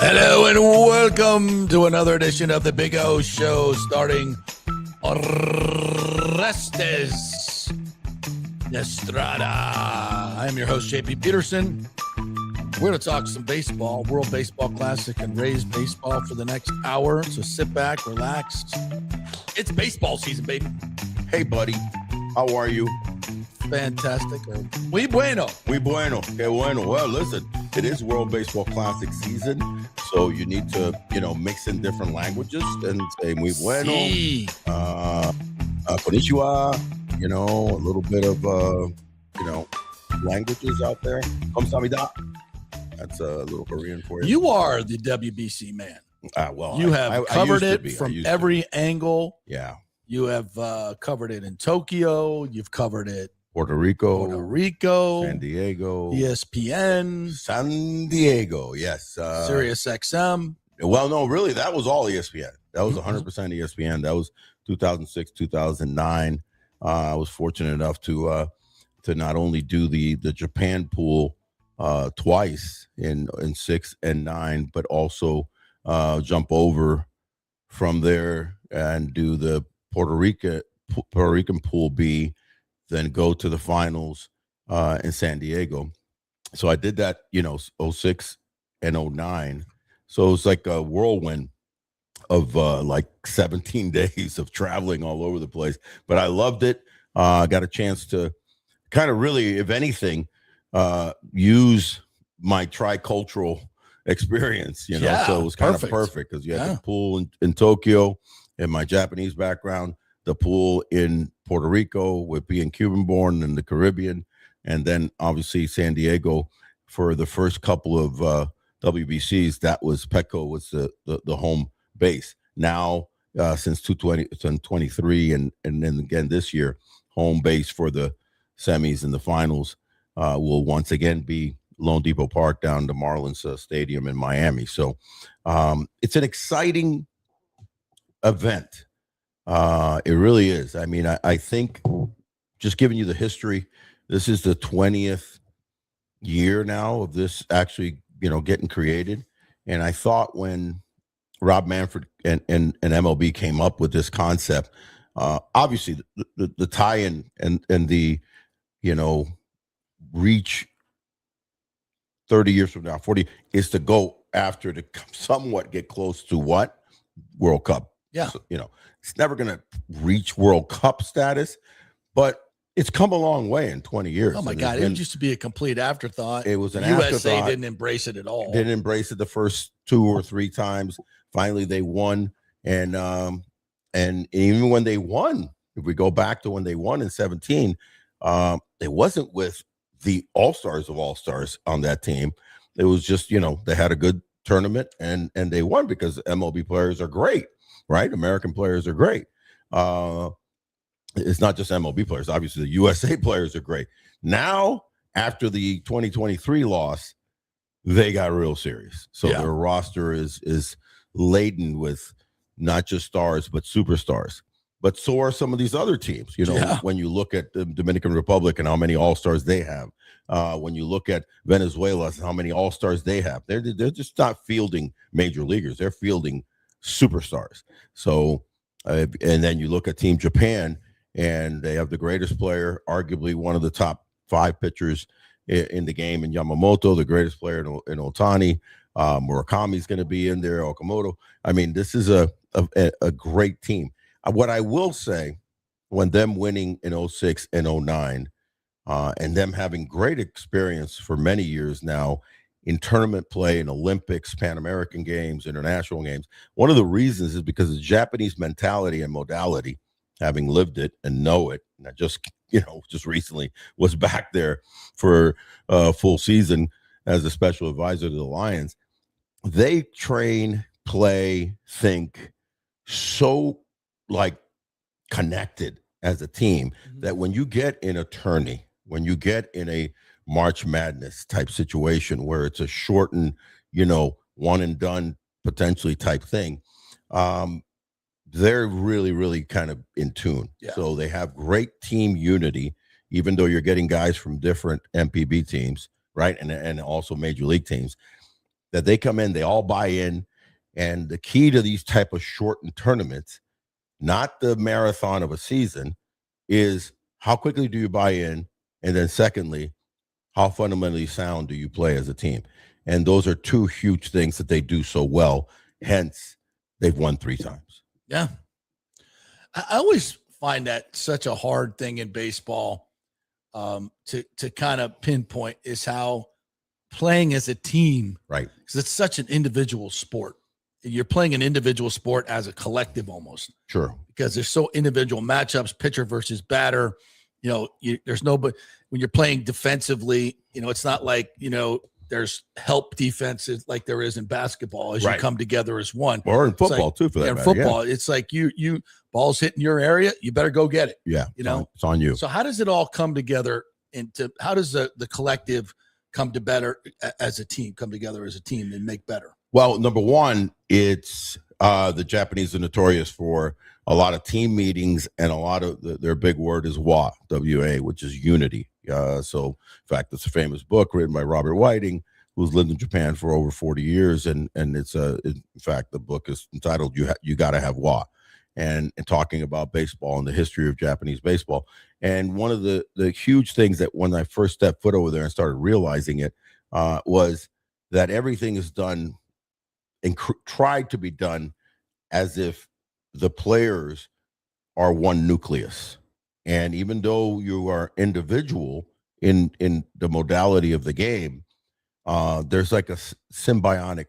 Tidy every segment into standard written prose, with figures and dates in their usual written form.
Hello and welcome to another edition of the Big O Show, starting Orestes Destrade. I am your host, JP Peterson. We're going to talk some baseball, World Baseball Classic and Rays baseball for the next hour. So sit back, relax. It's baseball season, baby. Hey, buddy. How are you? Fantastic. Muy bueno. Muy bueno. Que bueno. Well, listen, it is World Baseball Classic season, so you need to, mix in different languages and say muy bueno, konnichiwa, a little bit of, languages out there. Kamsahamnida. That's a little Korean for you. You are the WBC man. Well, you have covered it from every angle. Yeah. You have covered it in Tokyo. You've covered it Puerto Rico, San Diego, ESPN, San Diego, yes. Sirius XM. Well, no, really, that was all ESPN. That was 100% ESPN. That was 2006, 2009. I was fortunate enough to not only do the Japan pool twice in 6 and 9, but also jump over from there and do the Puerto Rican pool B, then go to the finals in San Diego. So I did that, 06 and 09. So it was like a whirlwind of like 17 days of traveling all over the place. But I loved it. I got a chance to kind of really, if anything, use my tricultural experience, So it was kind of perfect because you had the pool in Tokyo and my Japanese background, the pool in Puerto Rico with being Cuban born in the Caribbean, and then obviously San Diego for the first couple of WBCs. That was Petco was the home base. Now since 2023 and then again this year, home base for the semis and the finals will once again be Lone Depot Park down to Marlins Stadium in Miami. So it's an exciting event. It really is. I mean, I think just giving you the history, this is the 20th year now of this actually, getting created. And I thought when Rob Manfred and MLB came up with this concept, obviously the tie-in and the, reach 30 years from now, 40, is to go after to somewhat get close to what? World Cup. Yeah. So, it's never going to reach World Cup status, but it's come a long way in 20 years. Oh, my God. It used to be a complete afterthought. It was an USA afterthought. didn't embrace it at all. Didn't embrace it the first 2 or 3 times. Finally, they won. And even when they won, if we go back to when they won in 17, it wasn't with the all-stars of all-stars on that team. It was just, they had a good tournament and they won because MLB players are great. Right? American players are great. It's not just MLB players. Obviously, the USA players are great. Now, after the 2023 loss, they got real serious. So their roster is laden with not just stars, but superstars. But so are some of these other teams. When you look at the Dominican Republic and how many all-stars they have. When you look at Venezuela, how many all-stars they have. They're just not fielding major leaguers. They're fielding superstars. So and then you look at Team Japan, and they have the greatest player, arguably one of the top 5 pitchers in the game in Yamamoto, the greatest player in Otani. Murakami's going to be in there, Okamoto. I mean, this is a great team. What I will say, when them winning in 06 and 09 and them having great experience for many years now in tournament play, in Olympics, Pan American games, international games. One of the reasons is because the Japanese mentality and modality, having lived it and know it, and I just recently was back there for a full season as a special advisor to the Lions. They train, play, think so connected as a team that when you get in a tourney, when you get in a March Madness type situation where it's a shortened, one and done potentially type thing, they're really, really kind of in tune. Yeah. So they have great team unity, even though you're getting guys from different MPB teams, right? And also major league teams. that they come in, they all buy in. And the key to these type of shortened tournaments, not the marathon of a season, is how quickly do you buy in? And then secondly, how fundamentally sound do you play as a team? And those are two huge things that they do so well. Hence, they've won 3 times. Yeah. I always find that such a hard thing in baseball to kind of pinpoint is how playing as a team, right? Because it's such an individual sport. You're playing an individual sport as a collective almost. Sure. Because there's so individual matchups, pitcher versus batter. There's but when you're playing defensively, it's not like, there's help defenses like there is in basketball as you come together as one. Or in football too, for that matter. Football, it's like you ball's hitting your area, you better go get it. Yeah. It's on you. So how does it all come together how does the collective come together as a team and make better? Well, number one, it's the Japanese are notorious for a lot of team meetings, and a lot of their big word is WA, which is unity. So, in fact, it's a famous book written by Robert Whiting, who's lived in Japan for over 40 years, and it's in fact, the book is entitled "You Got to Have WA," and talking about baseball and the history of Japanese baseball. And one of the huge things that when I first stepped foot over there and started realizing it was that everything is done and tried to be done as if the players are one nucleus. And even though you are individual in the modality of the game, there's like a symbiotic,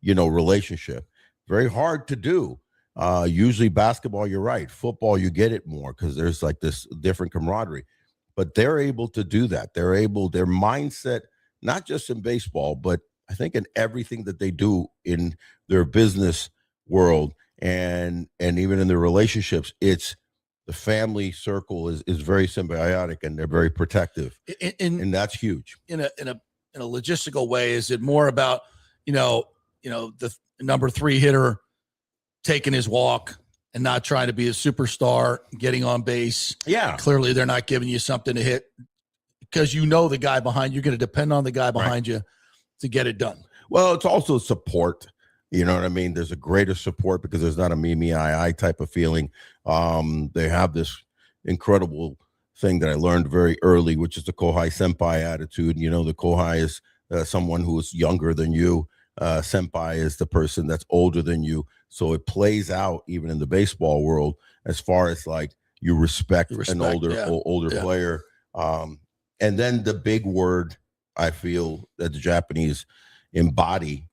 relationship. Very hard to do. Usually basketball, you're right. Football, you get it more because there's like this different camaraderie. But they're able to do that. Their mindset, not just in baseball, but I think in everything that they do in their business world and even in their relationships, it's the family circle is very symbiotic and they're very protective, and that's huge. In a logistical way, is it more about the number 3 hitter taking his walk and not trying to be a superstar, getting on base? Yeah, clearly they're not giving you something to hit because the guy behind you're going to depend on the guy behind you to get it done. Well, it's also support. You know what I mean? There's a greater support because there's not a me, I type of feeling. They have this incredible thing that I learned very early, which is the Kohai Senpai attitude. The Kohai is someone who is younger than you. Senpai is the person that's older than you. So it plays out even in the baseball world as far as like you respect an older player. And then the big word I feel that the Japanese embody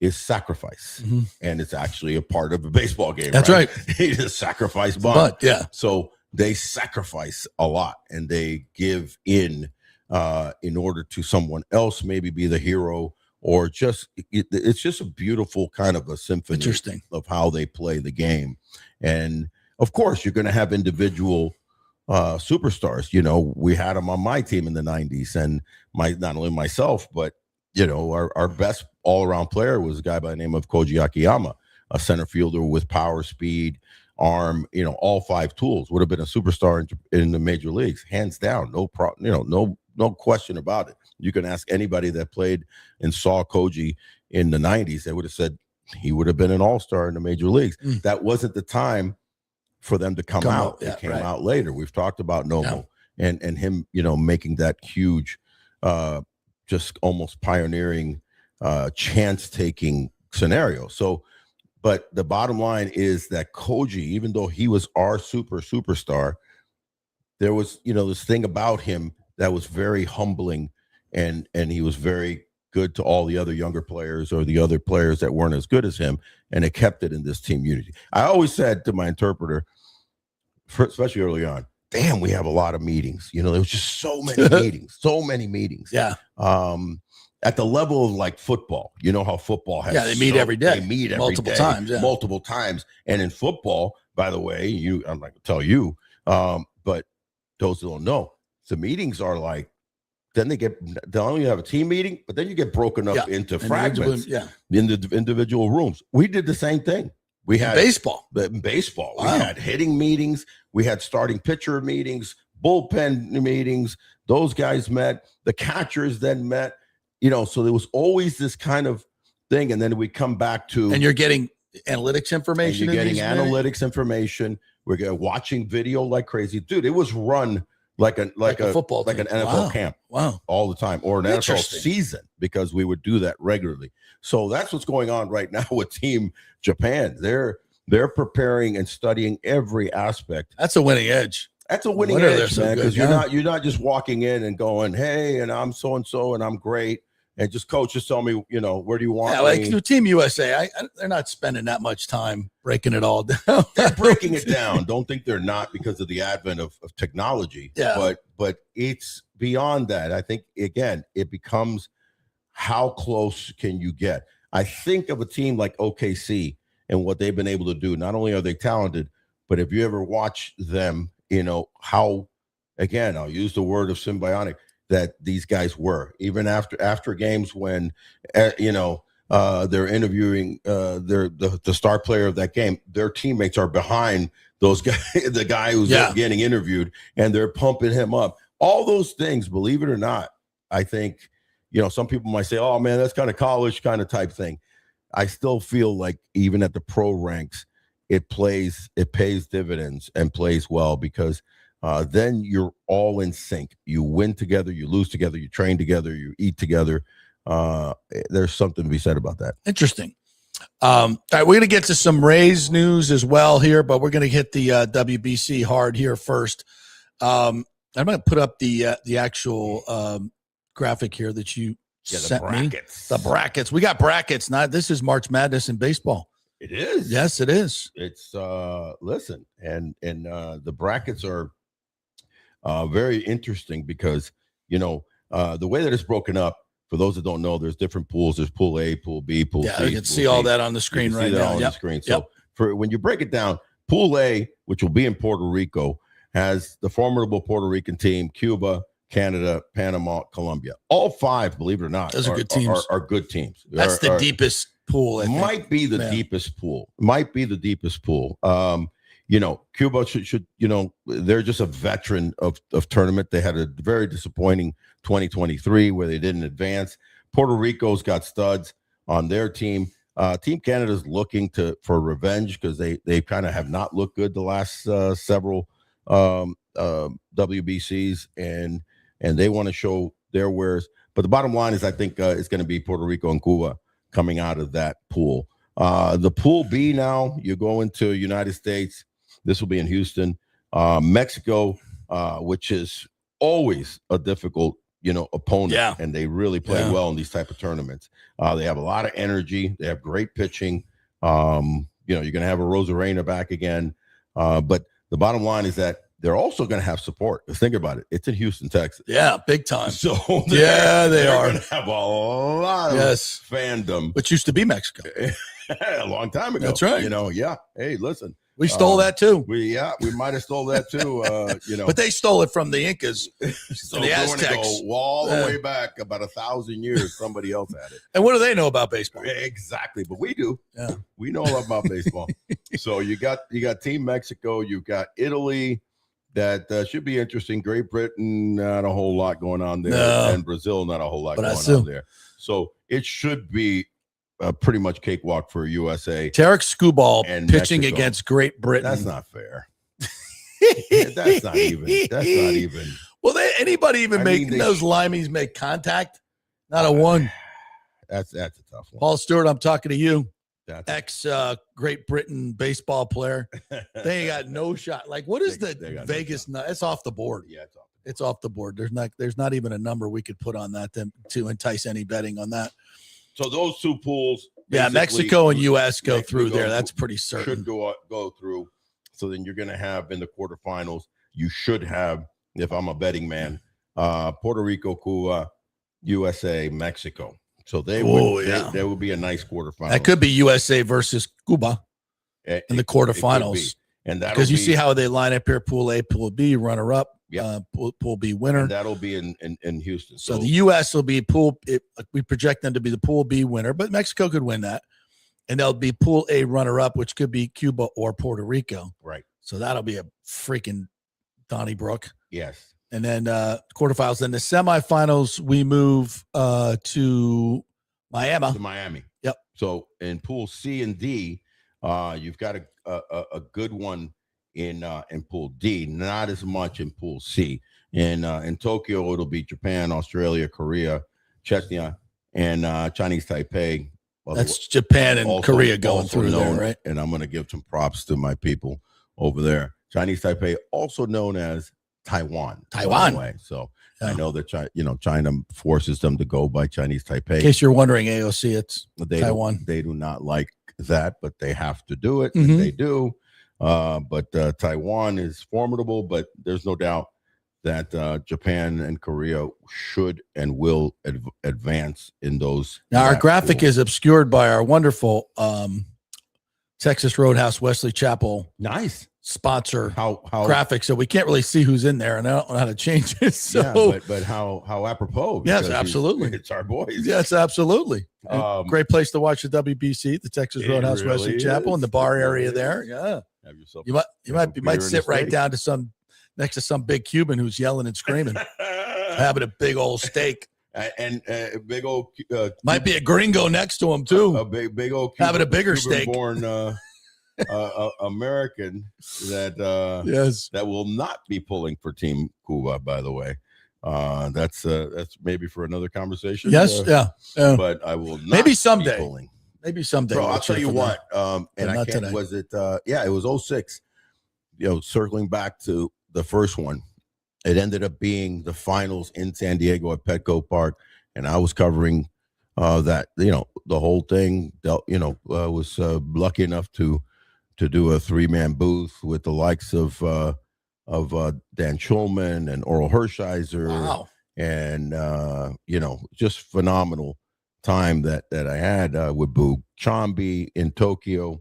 is sacrifice. Mm-hmm. And it's actually a part of a baseball game. That's right. It's a sacrifice bond. Yeah. So they sacrifice a lot and they give in order to someone else maybe be the hero, or just it's just a beautiful kind of a symphony of how they play the game. And of course you're going to have individual superstars. We had them on my team in the 90s, and not only myself, but our best all-around player was a guy by the name of Koji Akiyama, a center fielder with power, speed, arm, all 5 tools. Would have been a superstar in the major leagues, hands down. No problem, no question about it. You can ask anybody that played and saw Koji in the 90s, they would have said he would have been an all-star in the major leagues. That wasn't the time for them to come out. It came out later. We've talked about Nomo and him, making that huge, just almost pioneering, chance-taking scenario. So, but the bottom line is that Koji, even though he was our superstar, there was, this thing about him that was very humbling, and he was very good to all the other younger players or the other players that weren't as good as him, and it kept it in this team unity. I always said to my interpreter, especially early on, damn, we have a lot of meetings. There was just so many meetings. Yeah. At the level of like football, how football has. Yeah, they meet every day. They meet every multiple times. Yeah. Multiple times. And in football, by the way, I'm not going to tell you, but those who don't know, the meetings are like, then they only have a team meeting, but then you get broken up into fragments in the individual rooms. We did the same thing. We had baseball. Wow. We had hitting meetings. We had starting pitcher meetings, bullpen meetings. Those guys met. The catchers then met. So there was always this kind of thing, and then we come back to, and you're getting analytics information. And you're getting analytics information. We're watching video like crazy, dude. It was run like a football, like an NFL camp, all the time, or an NFL season, because we would do that regularly. So that's what's going on right now with Team Japan. They're preparing and studying every aspect. That's a winning edge. That's a winning edge, man, because you're not just walking in and going, hey, and I'm so and so, and I'm great. And just coach, just tell me, where do you want me? Like Team USA, they're not spending that much time breaking it all down. They're breaking it down. Don't think they're not, because of the advent of technology. Yeah. But it's beyond that. I think, again, it becomes how close can you get? I think of a team like OKC and what they've been able to do. Not only are they talented, but if you ever watch them, how, again, I'll use the word of symbiotic, that these guys were, even after games when they're interviewing the star player of that game, their teammates are behind those guys, the guy who's getting interviewed, and they're pumping him up. All those things, believe it or not, I think, some people might say, oh man, that's kind of college kind of type thing. I still feel like even at the pro ranks, it pays dividends and plays well, because then you're all in sync. You win together, you lose together, you train together, you eat together. There's something to be said about that. Interesting. All right, we're going to get to some Rays news as well here, but we're going to hit the WBC hard here first. I'm going to put up the actual graphic here that you sent me. The brackets. We got brackets. This is March Madness in baseball. It is. Yes, it is. It's listen, and the brackets are very interesting, because the way that it's broken up, for those that don't know, there's different pools. There's pool A, pool B, pool C. You can see all that on the screen right now. On the screen. So for when you break it down, pool A, which will be in Puerto Rico, has the formidable Puerto Rican team: Cuba, Canada, Panama, Colombia. All five, believe it or not, those are good teams. Are good teams. That's the deepest pool. Might be the deepest pool. Cuba should they're just a veteran of tournament. They had a very disappointing 2023 where they didn't advance. Puerto Rico's got studs on their team. Team Canada's looking for revenge, because they kind of have not looked good the last several WBCs, and they want to show their wares. But the bottom line is, I think it's going to be Puerto Rico and Cuba coming out of that pool. The pool B now, you go into United States. This will be in Houston. Mexico, which is always a difficult, opponent. Yeah. And they really play well in these type of tournaments. They have a lot of energy. They have great pitching. You're going to have a Rosarena back again. But the bottom line is that they're also going to have support. Because think about it. It's in Houston, Texas. Yeah, big time. So they are going to have a lot of fandom. Which used to be Mexico. A long time ago. That's right. Hey, listen. We stole that too. We might have stole that too. But they stole it from the Incas, so the Aztecs. Go all the way back about 1,000 years. Somebody else had it. And what do they know about baseball? Exactly, but we do. Yeah, we know a lot about baseball. So you got Team Mexico. You've got Italy. That should be interesting. Great Britain, not a whole lot going on there, and Brazil, not a whole lot going on there. So it should be pretty much cakewalk for USA. Tarek Skubal and pitching Mexico. Against Great Britain. That's not fair. That's not even. Well, anybody even those limeys make contact? Not a one. That's a tough one. Paul Stewart, I'm talking to you. Ex Great Britain baseball player. They got no shot. Like, what is the Vegas? It's off the board. Yeah, it's off the board. There's not even a number we could put on that to entice any betting on that. So those two pools, Mexico and U.S. go through there. That's pretty certain. Should go through. So then you're going to have in the quarterfinals. You should have, if I'm a betting man, Puerto Rico, Cuba, USA, Mexico. So there would be a nice quarterfinal. That could be USA versus Cuba in the quarterfinals. And that because you see how they line up here: Pool A, Pool B, runner up, Pool B winner. And that'll be in Houston. So the U.S. will be we project them to be the Pool B winner, but Mexico could win that, and they'll be Pool A runner up, which could be Cuba or Puerto Rico. Right. So that'll be a freaking Donnybrook. Yes. And then quarterfinals. Then the semifinals, we move to Miami. To Miami. Yep. So in Pool C and D, you've got a good one in Pool D. Not as much in Pool C. In Tokyo, it'll be Japan, Australia, Korea, Chechnya, and Chinese Taipei. That's Japan and Korea going through there, right? And I'm going to give some props to my people over there. Chinese Taipei, also known as Taiwan. Taiwan. So I know that China forces them to go by Chinese Taipei. In case you're wondering, AOC, it's Taiwan. They do not like that, but they have to do it. And they do. But Taiwan is formidable, but there's no doubt that Japan and Korea should and will advance in those. Now, our graphic is obscured by our wonderful Texas Roadhouse Wesley Chapel. Nice. Sponsor how graphic, so we can't really see who's in there, and I don't know how to change it. So, but how apropos? Yes, absolutely. It's our boys. Yes, absolutely. Great place to watch the WBC, the Texas Roadhouse Wesley Chapel, in the bar area there. Yeah, have yourself. You might sit right down to next to some big Cuban who's yelling and screaming, having a big old steak. And big old might be a gringo next to him too. A big old Cuban, having a bigger steak. Born American that yes, that will not be pulling for Team Cuba. By the way, that's maybe for another conversation. Yes, yeah. But I will not maybe someday. Be pulling. Maybe someday. Bro, I'll tell you what. And I can't. Today. Was it? Yeah, it was 06. Circling back to the first one, it ended up being the finals in San Diego at Petco Park, and I was covering that. The whole thing. Was lucky enough to do a 3-man booth with the likes of Dan Schulman and Oral Hershiser. Wow. And just phenomenal time that I had with Boog Chambi in Tokyo,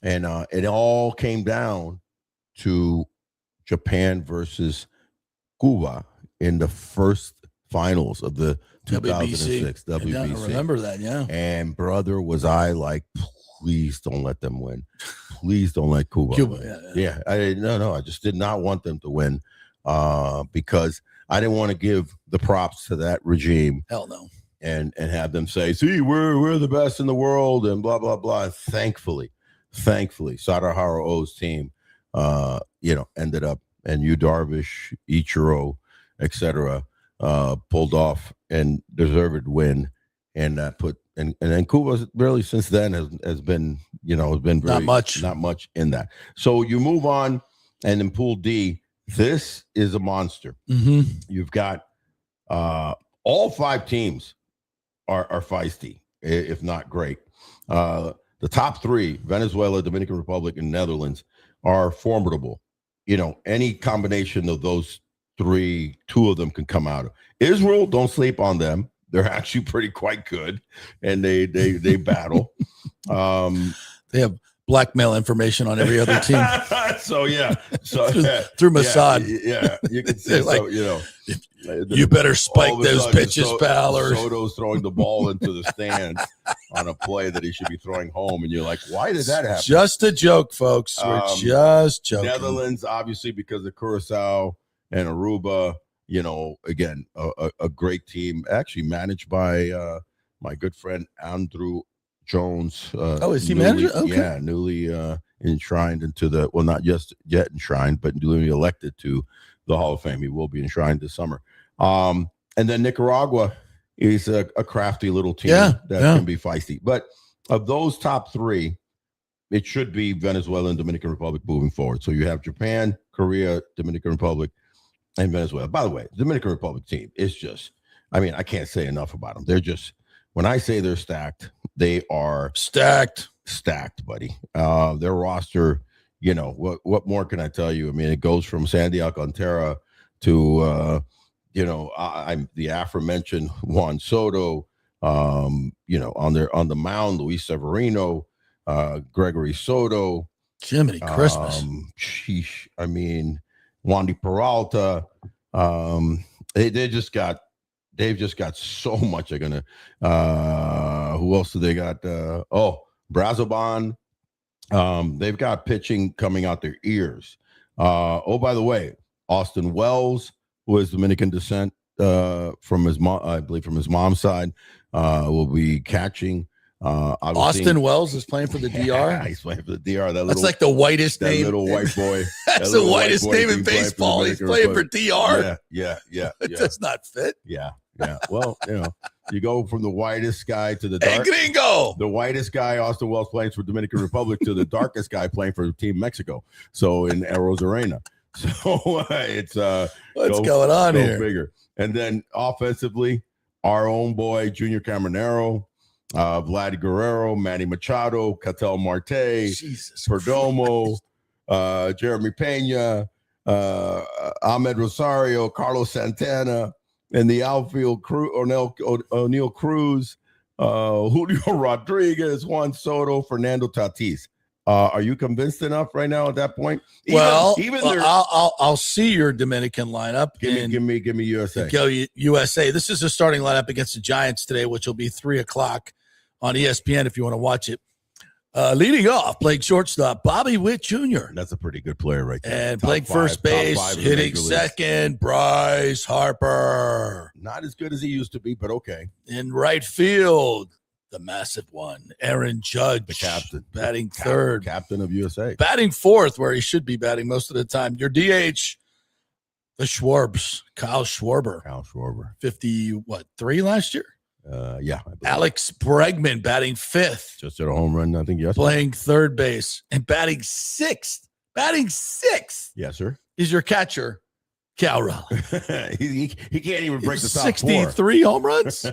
and it all came down to Japan versus Cuba in the first finals of the 2006 WBC. Yeah, I remember that, yeah. And brother, was I like, please don't let them win. Please don't let Cuba win. Yeah. I just did not want them to win because I didn't want to give the props to that regime. Hell no. And have them say, see, we're the best in the world and blah, blah, blah. And thankfully, Sadaharu O's team, ended up, and Yu Darvish, Ichiro, etc., pulled off and deserved win. And that and then Cuba really since then has been, has been very, not much in that. So you move on, and in Pool D, this is a monster. Mm-hmm. You've got all 5 teams are feisty, if not great. The top 3, Venezuela, Dominican Republic, and Netherlands, are formidable. Any combination of those 3, 2 of them can come out of. Israel, don't sleep on them. They're actually quite good, and they battle. They have blackmail information on every other team. Through Mossad. Yeah, you can see. You better spike those pitches, pal. Or Soto's throwing the ball into the stands on a play that he should be throwing home, and you're like, why did that happen? Just a joke, folks. We're just joking. Netherlands, obviously, because of Curacao and Aruba. Again, a great team, actually managed by my good friend Andrew Jones. Is he manager? Okay. Yeah, newly enshrined into the, well, not just yet enshrined, but newly elected to the Hall of Fame. He will be enshrined this summer. And then Nicaragua is a crafty little team that can be feisty. But of those top 3, it should be Venezuela and Dominican Republic moving forward. So you have Japan, Korea, Dominican Republic, and Venezuela. By the way, the Dominican Republic team is just, I can't say enough about them. They're just, when I say they're stacked, they are stacked, buddy. Their roster, what more can I tell you? It goes from Sandy Alcantara to, I'm the aforementioned Juan Soto, on the mound, Luis Severino, Gregory Soto, Jiminy Christmas. Wandy Peralta. They've just got so much. They're gonna. Who else do they got? Brazoban. They've got pitching coming out their ears. By the way, Austin Wells, who is Dominican descent from his mom, I believe from his mom's side, will be catching. Austin Wells is playing for the DR. Yeah, he's playing for the DR. That's like the whitest name. That little white boy. That's the whitest name in baseball. He's playing for DR. Yeah. It does not fit. Yeah. Well, you go from the whitest guy to the Hey, gringo. The whitest guy, Austin Wells, playing for Dominican Republic, to the darkest guy playing for Team Mexico. So in Rosarena. So it's what's going on here? Bigger. And then offensively, our own boy Junior Caminero, Vlad Guerrero, Manny Machado, Cattell Marte, Perdomo, Jeremy Pena, Ahmed Rosario, Carlos Santana, and the outfield crew, O'Neal Cruz, Julio Rodriguez, Juan Soto, Fernando Tatis. Are you convinced enough right now at that point? I'll see your Dominican lineup. Give me USA. Go USA. This is the starting lineup against the Giants today, which will be 3:00 on ESPN if you want to watch it. Leading off, playing shortstop, Bobby Witt Jr. That's a pretty good player right there. And playing first base, hitting second, Bryce Harper. Not as good as he used to be, but okay. In right field, the massive one, Aaron Judge, the captain, batting third, captain of USA, batting fourth, where he should be batting most of the time. Your DH, the Schwarbs, Kyle Schwarber, 53 last year. Yeah. Alex Bregman batting fifth, just hit a home run, I think. Yesterday. Playing third base and batting sixth. Yes, sir. Is your catcher, Cowrell. he can't even break the top 63 home runs.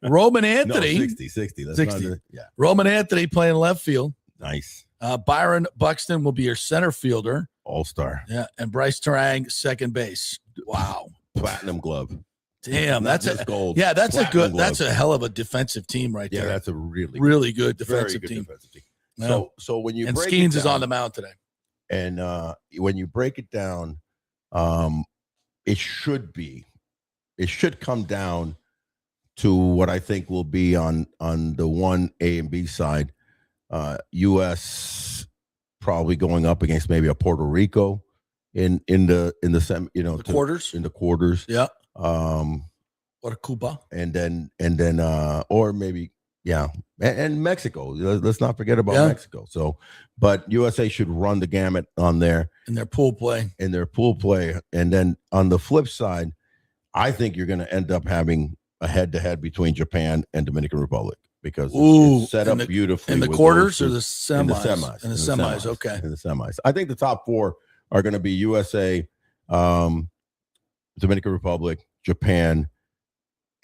Roman Anthony. No, 60. That's 60. Roman Anthony playing left field. Nice. Byron Buxton will be your center fielder. All-star. Yeah, and Bryce Terang, second base. Wow. Platinum glove. Damn, that's a gold. Yeah, that's a hell of a defensive team right there. Yeah, that's a really good defensive team. Yeah. So when you break Skeens is on the mound today. And when you break it down, it should come down to what I think will be on the 1A and B side. U.S. probably going up against maybe a Puerto Rico in the quarters. In the quarters. Yeah. Or Cuba. And then or maybe and Mexico. Let's not forget about Mexico. So, but USA should run the gamut on there in their pool play. And then on the flip side, I think you're going to end up having a head-to-head between Japan and Dominican Republic because it's set up beautifully in the quarters or the semis. In the semis. Okay. In the semis. I think the top four are going to be USA, Dominican Republic, Japan.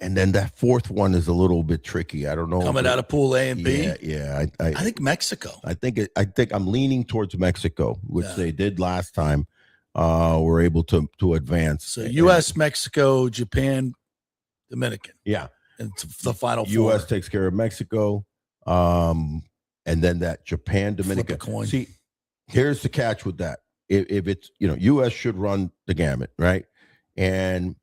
And then that fourth one is a little bit tricky. I don't know. Coming out of Pool A and B? Yeah. I think Mexico. I think I'm leaning towards Mexico, which they did last time. Were able to advance. So U.S., Mexico, Japan, Dominican. Yeah. And the final four. U.S. takes care of Mexico. And then that Japan, Dominican. Flip a coin. See, here's the catch with that. If it's, U.S. should run the gamut, right? And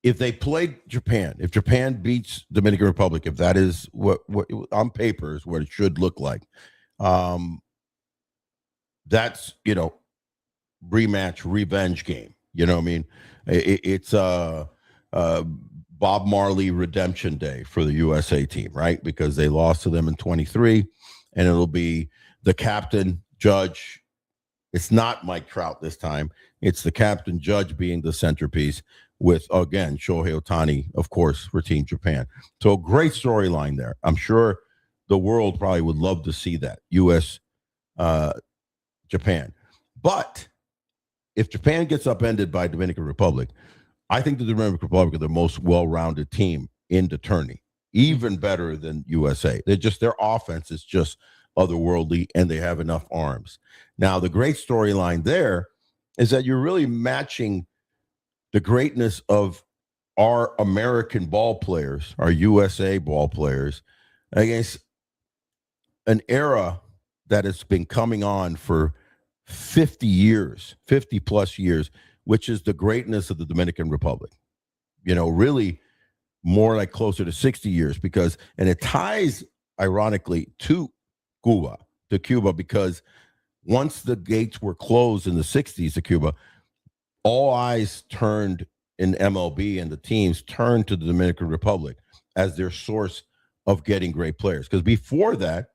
if they played Japan, if Japan beats Dominican Republic, if that is what on paper is what it should look like, that's, rematch, revenge game. You know what I mean? It's Bob Marley redemption day for the USA team, right? Because they lost to them in 23, and it'll be the captain, Judge. It's not Mike Trout this time. It's the captain, Judge, being the centerpiece with, again, Shohei Ohtani, of course, for Team Japan. So great storyline there. I'm sure the world probably would love to see that, U.S., Japan. But if Japan gets upended by Dominican Republic, I think the Dominican Republic are the most well-rounded team in the tourney, even better than USA. Their offense is just otherworldly, and they have enough arms. Now, the great storyline there is that you're really matching the greatness of our American ball players, our USA ball players, against an era that has been coming on for 50 plus years, which is the greatness of the Dominican Republic. Really more like closer to 60 years and it ties ironically to Cuba, because once the gates were closed in the 60s to Cuba, all eyes turned in MLB and the teams turned to the Dominican Republic as their source of getting great players. Because before that,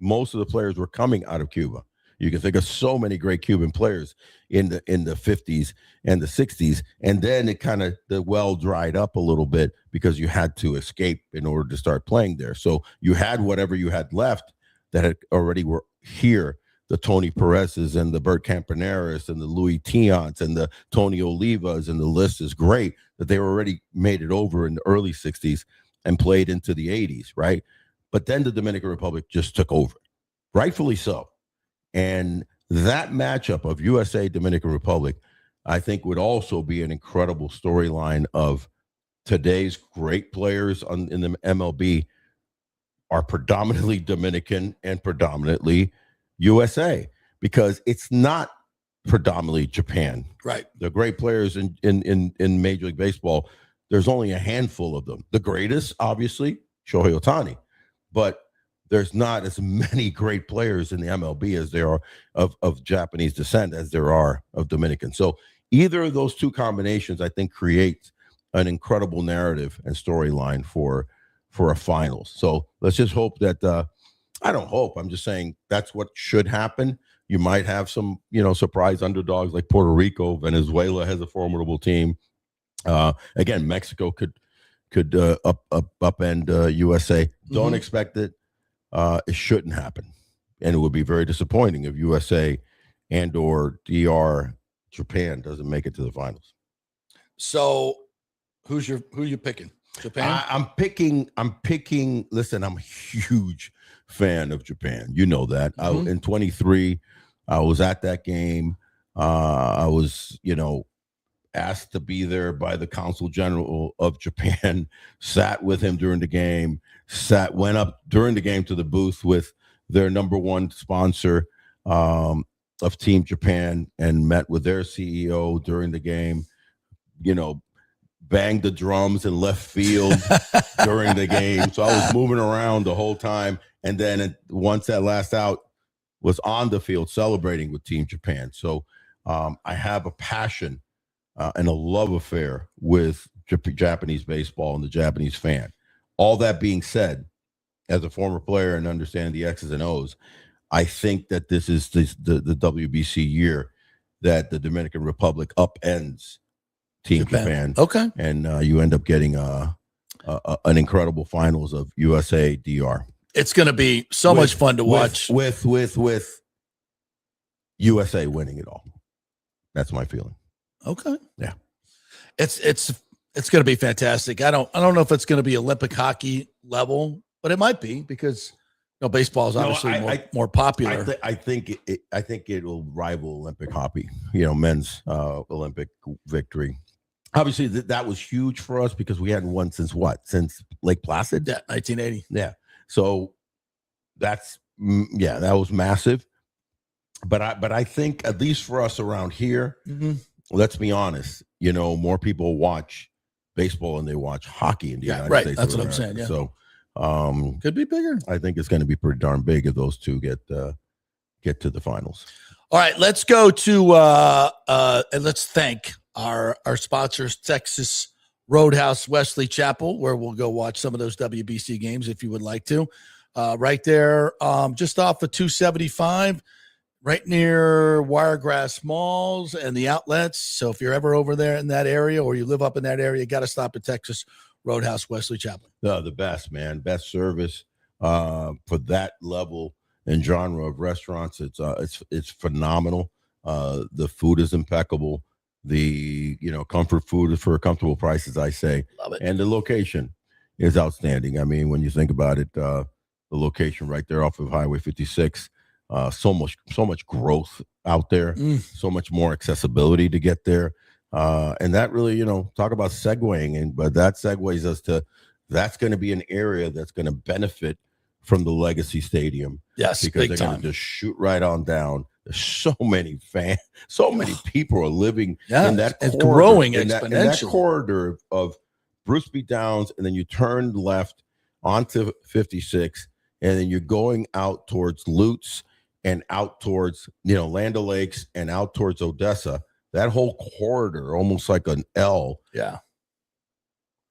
most of the players were coming out of Cuba. You can think of so many great Cuban players in the 50s and the 60s. And then it kind of, the well dried up a little bit because you had to escape in order to start playing there. So you had whatever you had left that had already were here, the Tony Perez's and the Bert Campaneris and the Louis Tiants and the Tony Olivas, and the list is great, that they were already made it over in the early 60s and played into the 80s, right? But then the Dominican Republic just took over, rightfully so. And that matchup of USA Dominican Republic, I think, would also be an incredible storyline of today's great players in the MLB are predominantly Dominican and predominantly USA, because it's not predominantly Japan. Right. The great players in Major League Baseball, there's only a handful of them. The greatest, obviously, Shohei Ohtani, but there's not as many great players in the MLB as there are of Japanese descent as there are of Dominican. So either of those two combinations, I think, create an incredible narrative and storyline for a finals. So let's just hope that I don't hope, I'm just saying that's what should happen. You might have some, surprise underdogs like Puerto Rico. Venezuela has a formidable team. Again, Mexico could upend USA. Don't expect it. It shouldn't happen, and it would be very disappointing if USA and or DR Japan doesn't make it to the finals. So, who you picking? Japan. I'm picking. Listen, I'm a huge fan of Japan. You know that. In 23, I was at that game. I was, asked to be there by the Consul General of Japan. Sat with him during the game. Went up during the game to the booth with their number one sponsor of Team Japan and met with their CEO during the game. Banged the drums in left field during the game. So I was moving around the whole time. And then once that last out, was on the field celebrating with Team Japan. So I have a passion and a love affair with Japanese baseball and the Japanese fan. All that being said, as a former player and understanding the X's and O's, I think that this is the WBC year that the Dominican Republic upends Team Japan. Okay. And you end up getting an incredible finals of USA DR. It's going to be much fun to watch. With USA winning it all. That's my feeling. Okay. Yeah. It's going to be fantastic. I don't know if it's going to be Olympic hockey level, but it might be because baseball is obviously more popular. I think it will rival Olympic hockey. Men's Olympic victory. Obviously, that was huge for us because we hadn't won since Lake Placid? Yeah, 1980. Yeah. So that was massive. But I think, at least for us around here, let's be honest, more people watch baseball and they watch hockey in the United States. That's what I'm saying. Yeah. So could be bigger. I think it's going to be pretty darn big if those two get to the finals. All right, let's go to and let's thank our sponsors, Texas Roadhouse Wesley Chapel, where we'll go watch some of those WBC games if you would like to. Right there, just off of 275, right near Wiregrass Malls and the outlets. So if you're ever over there in that area or you live up in that area, you got to stop at Texas Roadhouse Wesley Chapel. The best, man. Best service for that level and genre of restaurants. It's phenomenal. The food is impeccable. The comfort food is for a comfortable price, as I say. Love it. And the location is outstanding. I mean, when you think about it, the location right there off of Highway 56, so much growth out there, so much more accessibility to get there. And that really, talk about segueing, but that segues us to that's going to be an area that's going to benefit from the Legacy Stadium. Yes, because they're going to just shoot right on down. There's so many fans, so many people are living in that corridor, growing exponentially. In that corridor of Bruce B. Downs, and then you turn left onto 56, and then you're going out towards Lutz and out towards Land O'Lakes and out towards Odessa. That whole corridor, almost like an L. Yeah.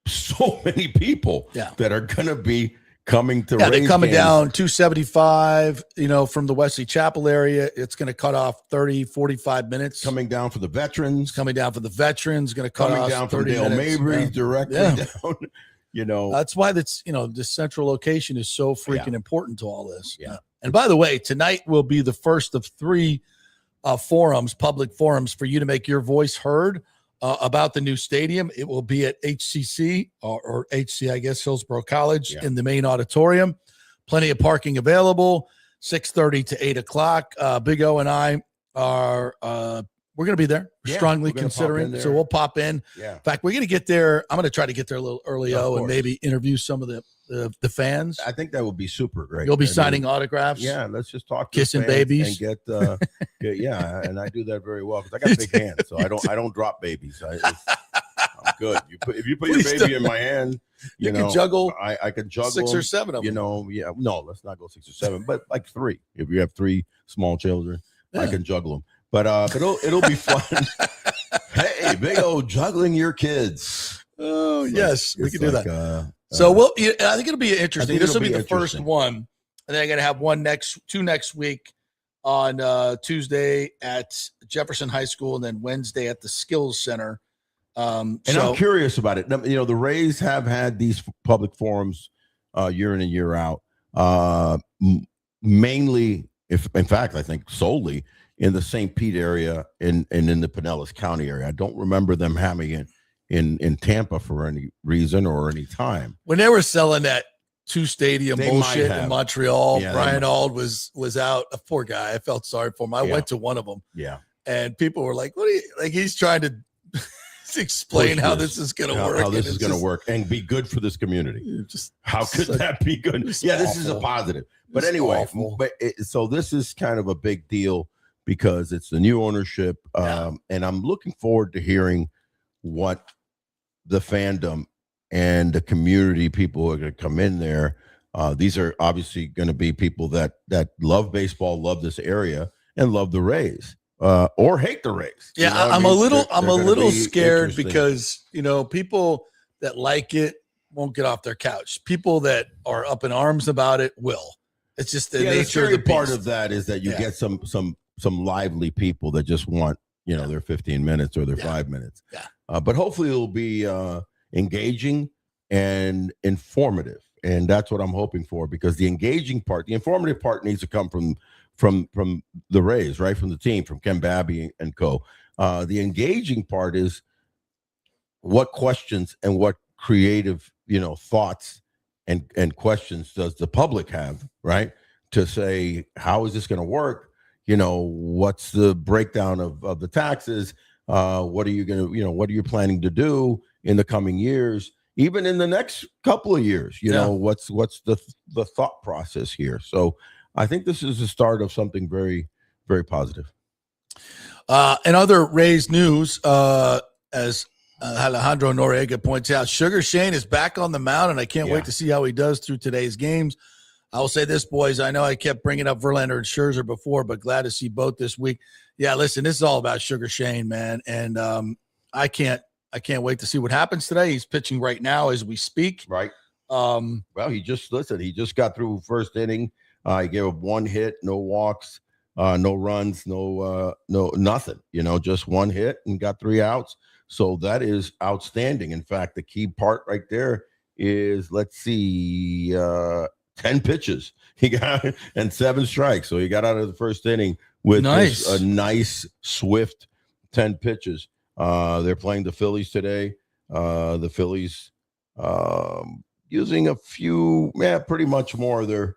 So many people that are going to be coming to They're Rays coming games. down 275, from the Wesley Chapel area. It's going to cut off 30, 45 minutes. Coming down for the veterans. Coming down for the veterans, going to cut Coming off down 30 from Dale minutes. Mabry directly down. That's why this central location is so freaking important to all this. Yeah. And by the way, tonight will be the first of 3 public forums for you to make your voice heard about the new stadium. It will be at HCC or HC, I guess, Hillsborough College in the main auditorium. Plenty of parking available, 6:30 to 8 o'clock. Big O and I are we're going to be there, strongly considering. So we'll pop in. Yeah. In fact, we're going to get there. I'm going to try to get there a little early, and maybe interview some of the fans. I think that would be super great. You'll be signing autographs. Yeah, let's just talk to kissing babies and get and I do that very well because I got big hands, so I don't drop babies. I'm good. If you put your baby in my hand, you can juggle. I can juggle 6 or 7 of them. No, let's not go 6 or 7, but like 3. If you have 3 small children, I can juggle them. But it'll be fun. Hey, big old juggling your kids. Oh, yes, we can do that. So I think it'll be interesting. This will be the first one, and then I'm going to have two next week on Tuesday at Jefferson High School, and then Wednesday at the Skills Center. I'm curious about it. The Rays have had these public forums year in and year out, mainly, in fact, I think solely in the St. Pete area and in the Pinellas County area. I don't remember them having it in Tampa for any reason or any time. When they were selling that 2-stadium bullshit in Montreal, Brian Auld was out. A poor guy. I felt sorry for him. I went to one of them. Yeah. And people were like, he's trying to explain how this is going to work. How this is going to work and be good for this community. How could that be good? Yeah, this is a positive. But anyway, so this is kind of a big deal because it's the new ownership. And I'm looking forward to hearing what the fandom and the community people are going to come in there. These are obviously going to be people that love baseball, love this area, and love the Rays. Or hate the Rays. Yeah, I'm a little scared because people that like it won't get off their couch. People that are up in arms about it will. It's just the nature of the part of that is that you get some lively people that just want their 15 minutes or their 5 minutes. Yeah. But hopefully it'll be engaging and informative, and that's what I'm hoping for because the engaging part, the informative part, needs to come from the Rays, right? From the team, from Ken Babby and co. The engaging part is what questions and what creative, thoughts and questions does the public have, right? To say, how is this going to work? What's the breakdown of the taxes? What are you going to, what are you planning to do in the coming years? Even in the next couple of years, what's the thought process here? So I think this is the start of something very, very positive. And other Rays news, as Alejandro Noriega points out, Sugar Shane is back on the mound, and I can't wait to see how he does through today's games. I will say this, boys. I know I kept bringing up Verlander and Scherzer before, but glad to see both this week. Yeah, listen, this is all about Sugar Shane, man, and I can't wait to see what happens today. He's pitching right now as we speak. Right. Well, he just got through first inning. He gave up 1 hit, no walks, no runs, no nothing. Just 1 hit and got 3 outs. So that is outstanding. In fact, the key part right there is 10 pitches he got and 7 strikes. So he got out of the first inning with a nice, swift 10 pitches. They're playing the Phillies today. The Phillies using a few, pretty much more of their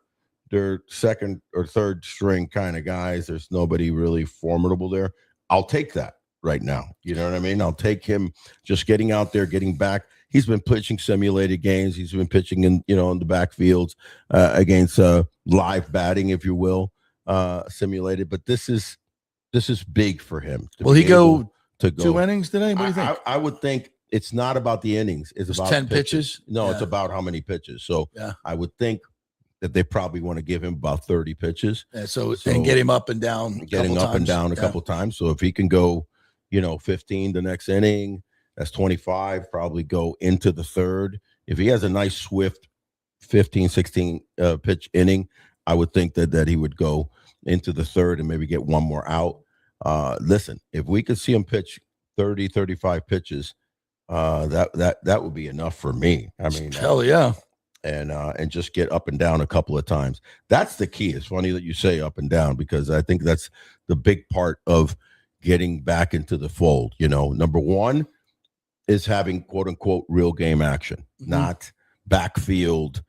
second or third string kind of guys. There's nobody really formidable there. I'll take that right now. You know what I mean? I'll take him just getting out there, getting back. He's been pitching simulated games. He's been pitching in the backfields against live batting, if you will, simulated. But this is big for him. Will he go 2 innings today? What do you think? I would think it's not about the innings. It's about 10 pitches. No, it's about how many pitches. So I would think that they probably want to give him about 30 pitches. So and get him up and down. Getting up and down a couple times. So if he can go, 15 the next inning, that's 25, probably go into the third. If he has a nice, swift 15, 16 pitch inning, I would think that he would go into the third and maybe get one more out. Listen, if we could see him pitch 30, 35 pitches, that would be enough for me. I mean, hell yeah. And just get up and down a couple of times. That's the key. It's funny that you say up and down, because I think that's the big part of getting back into the fold. Number one is having quote unquote real game action, not backfield,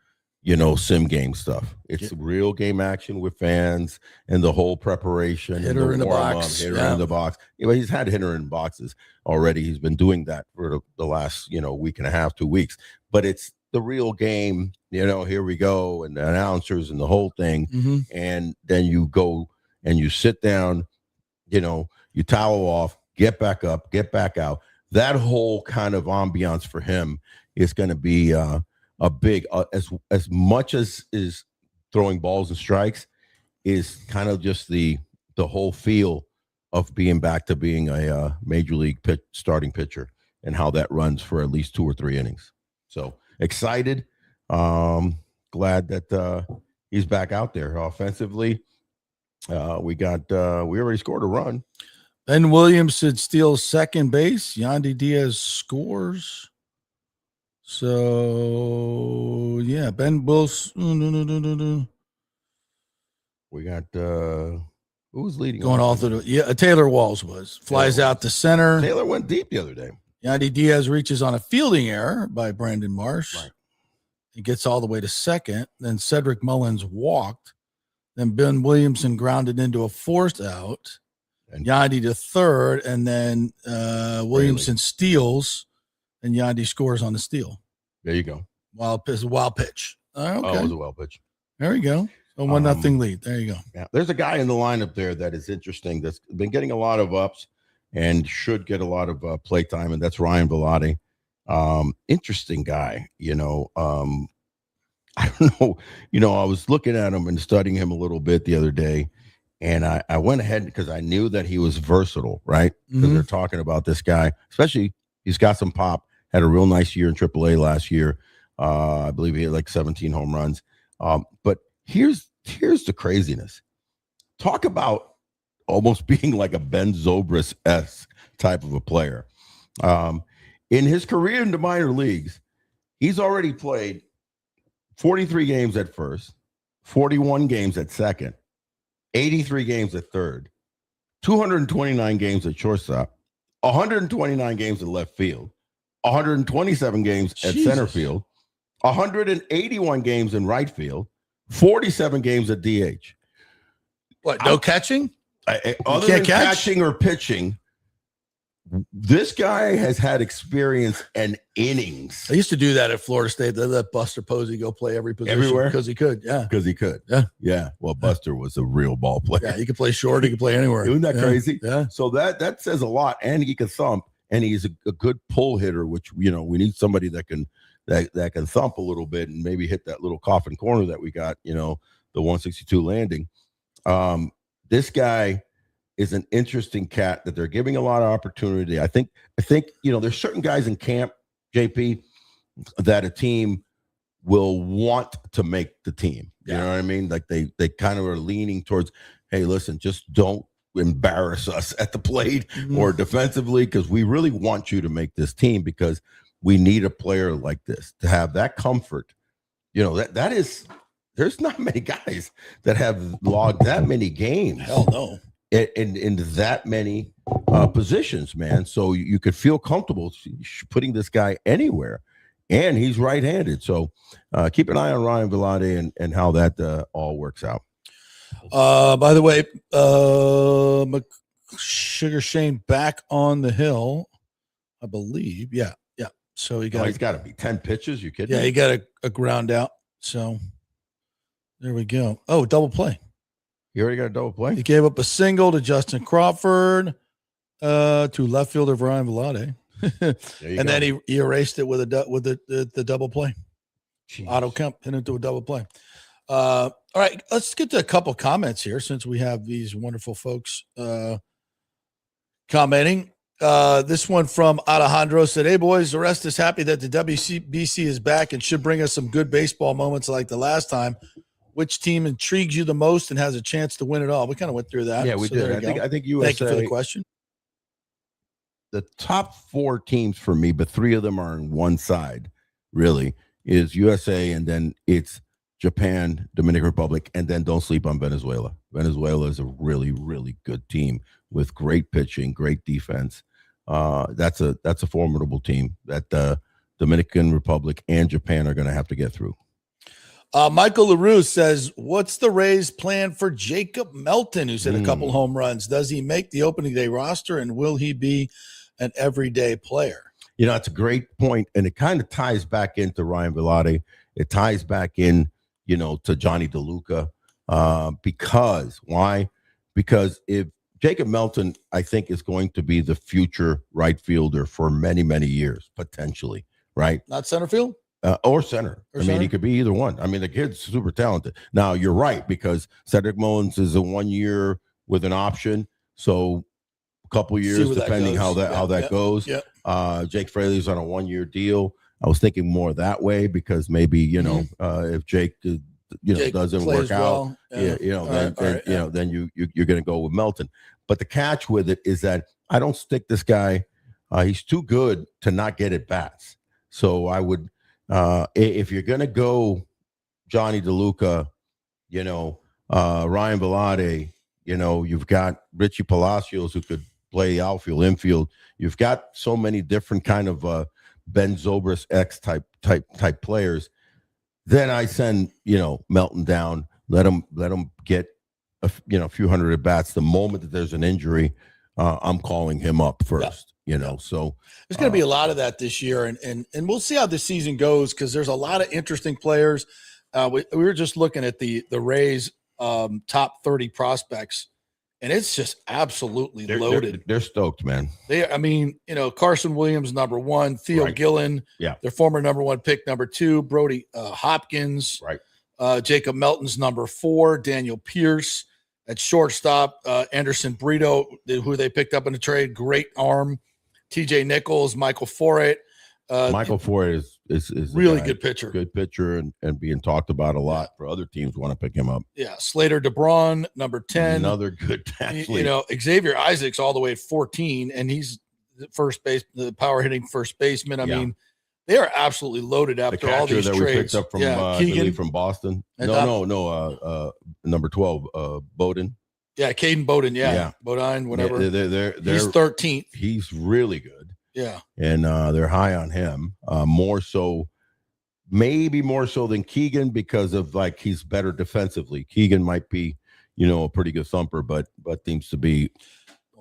sim game stuff. It's real game action with fans and the whole preparation. Hitter in the box. Hitter in the box. He's had hitter in boxes already. He's been doing that for the last, week and a half, 2 weeks. But it's the real game, here we go, and the announcers and the whole thing. And then you go and you sit down, you towel off, get back up, get back out. That whole kind of ambiance for him is going to be a big, as much as is throwing balls and strikes, is kind of just the whole feel of being back to being a major league starting pitcher, and how that runs for at least 2 or 3 innings. So excited, glad that he's back out there. Offensively, we already scored a run. Ben Williamson steals second base. Yandy Diaz scores. So, yeah, Ben Wilson. We got who's leading? Going all through Taylor Walls flies out to center. Taylor went deep the other day. Yandy Diaz reaches on a fielding error by Brandon Marsh. Right. He gets all the way to second. Then Cedric Mullins walked. Then Ben Williamson grounded into a forced out. And Yandy to third, and then Williamson steals, and Yandy scores on the steal. There you go. Wild pitch. Okay. Oh, it was a wild pitch. There you go. So 1-0 lead. There you go. Yeah. There's a guy in the lineup there that is interesting, that's been getting a lot of ups and should get a lot of play time, and that's Ryan Velotti. Interesting guy. I don't know. I was looking at him and studying him a little bit the other day. And I went ahead because I knew that he was versatile, right? Because they're talking about this guy, especially he's got some pop, had a real nice year in AAA last year. I believe he had like 17 home runs. But here's the craziness. Talk about almost being like a Ben Zobrist-esque type of a player. In his career in the minor leagues, he's already played 43 games at first, 41 games at second, 83 games at third, 229 games at shortstop, 129 games at left field, 127 games at center field, 181 games in right field, 47 games at DH. What, no catching? Other than catching or pitching, this guy has had experience and innings. I used to do that at Florida State. They let Buster Posey go play every position everywhere because he could. Yeah, because he could. Yeah. Well, Buster was a real ball player. Yeah, he could play short. He could play anywhere. Isn't that crazy? Yeah. So that says a lot. And he can thump. And he's a good pull hitter, which we need somebody that can thump a little bit and maybe hit that little coffin corner that we got. The 162 landing. This guy is an interesting cat that they're giving a lot of opportunity. I think, there's certain guys in camp, JP, that a team will want to make the team. You know what I mean? Like they kind of are leaning towards, hey, listen, just don't embarrass us at the plate or defensively, because we really want you to make this team, because we need a player like this to have that comfort. That is, there's not many guys that have logged that many games. Hell no. In that many positions, man. So you could feel comfortable putting this guy anywhere, and he's right-handed. So keep an eye on Ryan Velotti and how that all works out. By the way, Sugar Shane back on the hill, I believe. Yeah. So he's got to be 10 pitches. You kidding? Yeah, he got a ground out. So there we go. Oh, double play. You already got a double play? He gave up a single to Justin Crawford, to left fielder Ryan Velotti. And then he erased it with the double play. Jeez. Otto Kemp hit into a double play. All right, let's get to a couple comments here since we have these wonderful folks commenting. This one from Alejandro said, "Hey boys, Orestes happy that the WBC is back and should bring us some good baseball moments like the last time. Which team intrigues you the most and has a chance to win it all?" We kind of went through that. Yeah, we did. I think USA. Thank you for the question. The top 4 teams for me, but 3 of them are on one side, really, is USA, and then it's Japan, Dominican Republic, and then don't sleep on Venezuela. Venezuela is a really, really good team with great pitching, great defense. That's a formidable team that the Dominican Republic and Japan are going to have to get through. Michael LaRue says, "What's the Rays' plan for Jacob Melton, who's hit a couple home runs? Does he make the opening day roster, and will he be an everyday player?" It's a great point, and it kind of ties back into Ryan Velarde. It ties back in, to Johnny DeLuca. Because why? Because if Jacob Melton, I think, is going to be the future right fielder for many, many years, potentially, right? Not center field? Or center. He could be either one. The kid's super talented. Now, you're right, because Cedric Mullins is a 1 year with an option. So a couple years, depending how that goes. Yeah. Jake Fraley's on a 1 year deal. I was thinking more that way, because maybe, if Jake doesn't work out, then you're going to go with Melton. But the catch with it is that I don't stick this guy. He's too good to not get at bats. So I would, if you're going to go Johnny DeLuca, Ryan Velarde, you've got Richie Palacios, who could play outfield, infield. You've got so many different kind of Ben Zobrist X type players. Then I send, Melton down, let him get a few hundred at bats. The moment that there's an injury, I'm calling him up first. So there's going to be a lot of that this year, and we'll see how this season goes, because there's a lot of interesting players. We were just looking at the Rays top 30 prospects, and it's just absolutely loaded. They're stoked, man. Carson Williams, number 1, Theo Gillen, their former number 1 pick, number 2, Brody Hopkins, Jacob Melton's number 4, Daniel Pierce at shortstop, Anderson Brito, who they picked up in the trade, great arm. TJ Nichols, Michael Foret. Michael Foret is really good pitcher. Good pitcher, and being talked about a lot for other teams want to pick him up. Yeah, Slater DeBron, number 10. Another good athlete. Xavier Isaac's all the way at 14, and he's the power hitting first baseman. They are absolutely loaded after all these trades. We picked up from from Boston. Number 12, Bowden. Yeah, Caden Bowden. Yeah. Bodine, whatever. He's 13th. He's really good. Yeah. And they're high on him. Maybe more so than Keegan, because of he's better defensively. Keegan might be, a pretty good thumper, but seems to be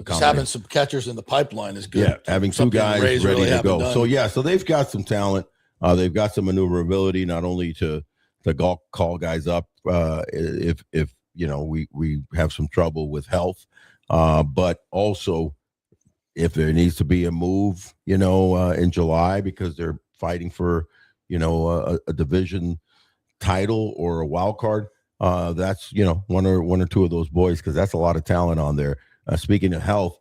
just having some catchers in the pipeline is good. Yeah, having 2 guys ready to go. Done. So they've got some talent. They've got some maneuverability, not only to call guys up if we have some trouble with health, but also if there needs to be a move, in July, because they're fighting for, a division title or a wild card. That's, one or two of those boys, because that's a lot of talent on there. Speaking of health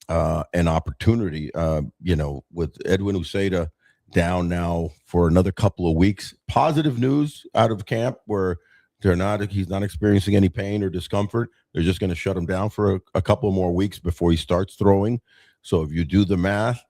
and opportunity, with Edwin Uceda down now for another couple of weeks, positive news out of camp where he's not experiencing any pain or discomfort. They're just going to shut him down for a couple more weeks before he starts throwing. So if you do the math,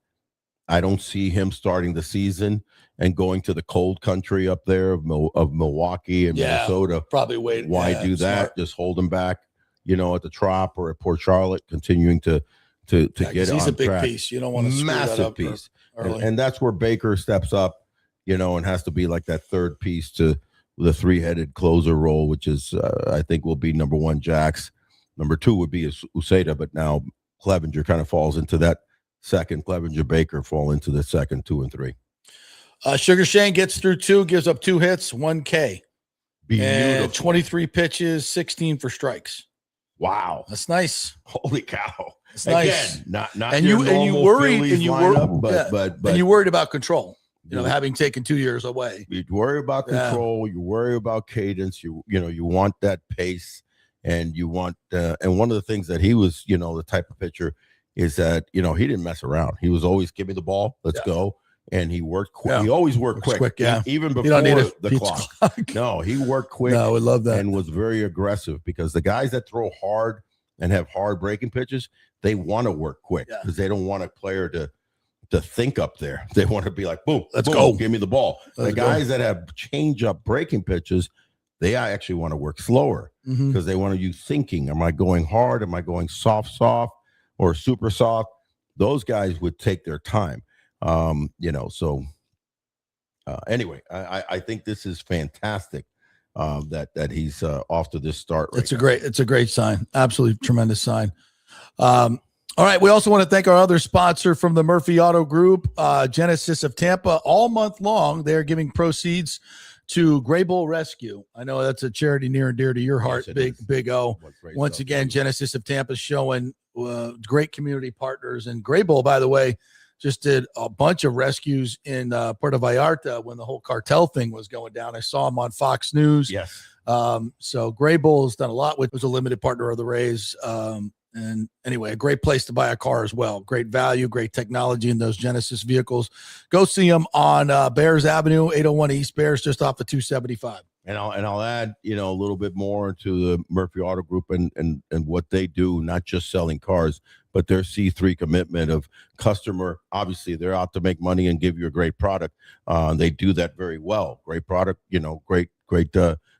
I don't see him starting the season and going to the cold country up there of Milwaukee and Minnesota. Probably wait. Why do that? Smart. Just hold him back, at the Trop or at Port Charlotte, continuing to get on track. He's a big piece. You don't want to screw massive that up piece. Early. And that's where Baker steps up, and has to be like that third piece to the 3-headed closer role, which is I think will be number 1 Jax, number 2 would be Uceda, but now Clevenger kind of falls into that second. Clevenger, Baker fall into the second, 2 and 3. Sugar Shane gets through 2, gives up 2 hits, 1 K, and 23 pitches, 16 for strikes. Wow, that's nice. Holy cow! It's nice. Not and you worried but you worried about control. Having taken 2 years away, you worry about control. You worry about cadence. You want that pace, and you want. And one of the things that he was, the type of pitcher, is that, he didn't mess around. He was always, give me the ball, let's go. And he worked quick. Yeah. He always worked quick. Yeah. Even You before don't need the clock. No, he worked quick. No, we love that. And was very aggressive, because the guys that throw hard and have hard breaking pitches, they want to work quick because they don't want a player to think up there. They want to be like, boom, let's boom, go. Give me the ball. Let's the guys that have change up breaking pitches, they actually want to work slower because they want you thinking, am I going hard? Am I going soft, or super soft? Those guys would take their time. Anyway, I think this is fantastic that he's off to this start. Right It's a great sign. Absolutely tremendous sign. All right. We also want to thank our other sponsor from the Murphy Auto Group, Genesis of Tampa. All month long, they're giving proceeds to Gray Bull Rescue. I know that's a charity near and dear to your heart, Yes, Big O. Once again, Genesis of Tampa showing great community partners. And Gray Bull, by the way, just did a bunch of rescues in Puerto Vallarta when the whole cartel thing was going down. I saw him on Fox News. Yes. So Gray Bull has done a lot with, was a limited partner of the Rays. And anyway, a great place to buy a car as well. Great value, great technology in those Genesis vehicles. Go see them on Bears Avenue, 801 East Bears, just off of 275. And I'll add, a little bit more to the Murphy Auto Group and what they do, not just selling cars, but their C3 commitment of customer. Obviously, they're out to make money and give you a great product. They do that very well. Great product, great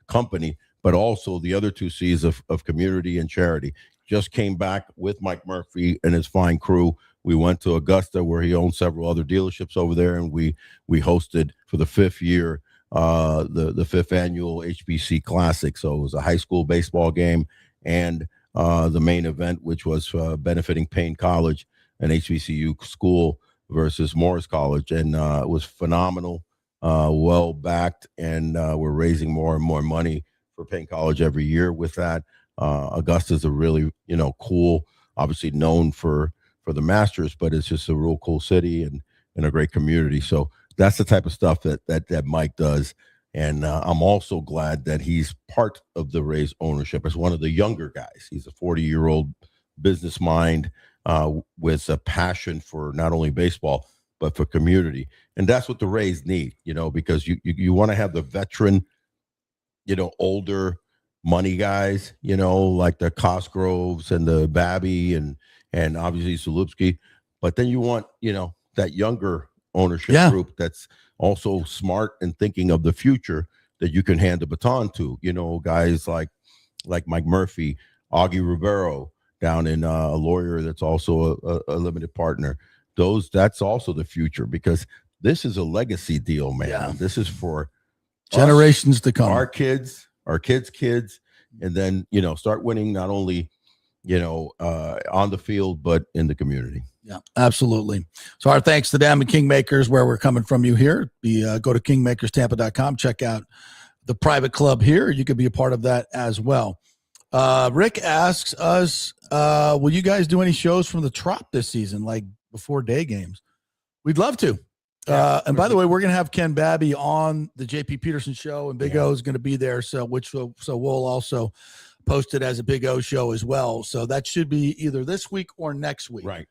company, but also the other two C's of community and charity. Just came back with Mike Murphy and his fine crew. We went to Augusta, where he owns several other dealerships over there, and we hosted for the fifth year the fifth annual HBC Classic. So it was a high school baseball game and the main event, which was benefiting Payne College, an HBCU school, versus Morris College, and it was phenomenal, well backed, and we're raising more and more money for Payne College every year with that. Augusta's a really, cool, obviously known for the Masters, but it's just a real cool city and a great community. So that's the type of stuff that Mike does. And I'm also glad that he's part of the Rays ownership as one of the younger guys. He's a 40-year-old business mind with a passion for not only baseball, but for community. And that's what the Rays need, because you want to have the veteran, older money guys, like the Cosgroves and the Babby and obviously Salupski, but then you want, that younger ownership group that's also smart and thinking of the future that you can hand the baton to, guys like Mike Murphy, Augie Rivero down in a lawyer that's also a limited partner. That's also the future, because this is a legacy deal, man. Yeah. This is for generations to come, our kids, kids, and then, start winning not only, on the field, but in the community. Yeah, absolutely. So our thanks to them and Kingmakers, where we're coming from you here. Go to kingmakerstampa.com, check out the private club here. You could be a part of that as well. Rick asks us, will you guys do any shows from the Trop this season, like before day games? We'd love to. And by the way, we're going to have Ken Babby on the JP Peterson show, and Big O is going to be there. So we'll also post it as a Big O show as well. So that should be either this week or next week. Right.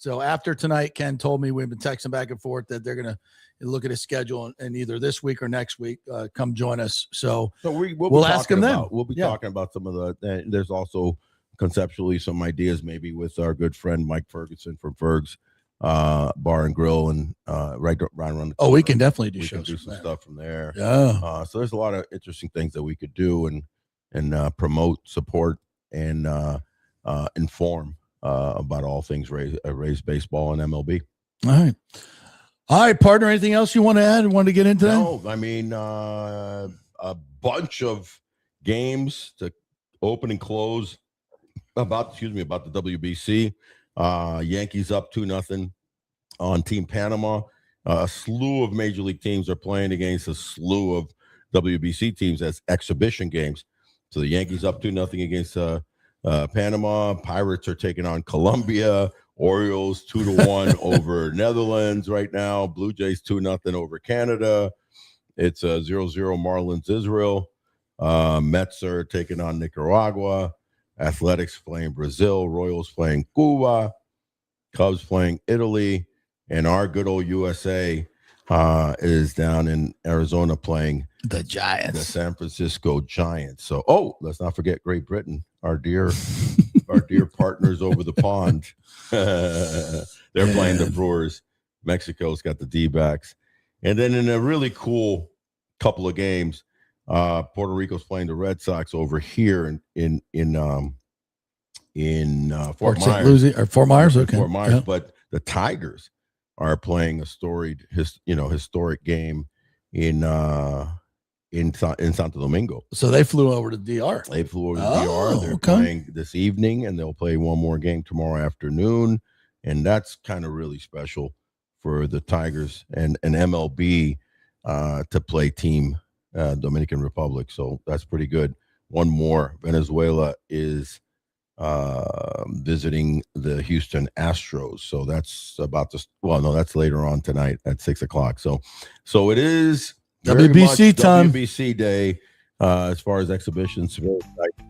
So after tonight, Ken told me, we've been texting back and forth, that they're going to look at his schedule and either this week or next week, come join us. So we'll ask him then. We'll be talking about some of there's also conceptually some ideas maybe with our good friend Mike Ferguson from Ferg's Bar and Grill, and right around the corner. We can definitely do shows. We can do some stuff from there. Yeah. So there's a lot of interesting things that we could do and promote, support, and inform about all things Rays baseball and MLB. All right, partner. Anything else you want to add? Want to get into that? No, I mean a bunch of games to open and close about the WBC. Yankees up 2-0 on Team Panama. A slew of major league teams are playing against a slew of WBC teams as exhibition games. So the Yankees up 2-0 against Panama. Pirates are taking on Colombia. Orioles 2-1 over Netherlands right now. Blue Jays 2-0 over Canada. It's 0-0 Marlins Israel. Mets are taking on Nicaragua. Athletics playing Brazil. Royals playing Cuba. Cubs playing Italy, and our good old USA is down in Arizona playing the Giants, the San Francisco Giants. So, let's not forget Great Britain, our dear partners over the pond. They're playing the Brewers. Mexico's got the D-backs. And then in a really cool couple of games, Puerto Rico's playing the Red Sox over here in Fort Myers. Fort Myers, okay. Fort Myers, yeah. But the Tigers are playing a storied, historic game in Santo Domingo. So they flew over to DR. They flew over to DR. They're playing this evening, and they'll play one more game tomorrow afternoon. And that's kind of really special for the Tigers and MLB to play team Dominican Republic. So that's pretty good. One more. Venezuela is visiting the Houston Astros. So that's that's later on tonight at 6:00. So it is WBC time. WBC day as far as exhibitions. Very exciting.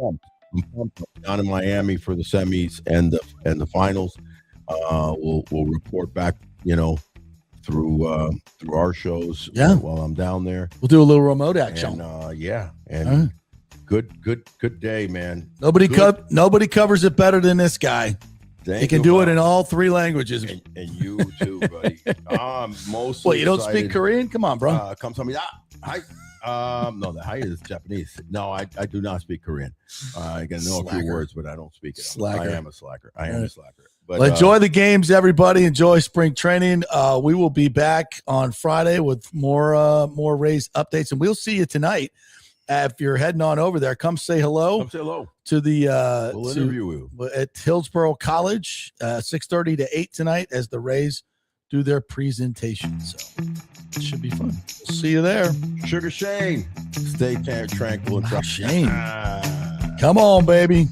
I'm pumped. Down in Miami for the semis and the finals. We'll report back, through our shows while I'm down there. We'll do a little remote action. And good day, man. Nobody covers it better than this guy. He can do it in all three languages. And you too, buddy. I'm mostly Well, you don't speak Korean? Come on, bro. Come tell me that. Hi. No, the hi is Japanese. No, I do not speak Korean. I can know a few words, but I don't speak it. Slacker. I am a slacker. But well, enjoy the games, everybody. Enjoy spring training. We will be back on Friday with more Rays updates, and we'll see you tonight. If you're heading on over there, come say hello. To the we'll interview you at Hillsborough College, 6:30 to 8 tonight as the Rays do their presentation. So it should be fun. We'll see you there. Sugar Shane, stay tranquil and Shane. Come on, baby.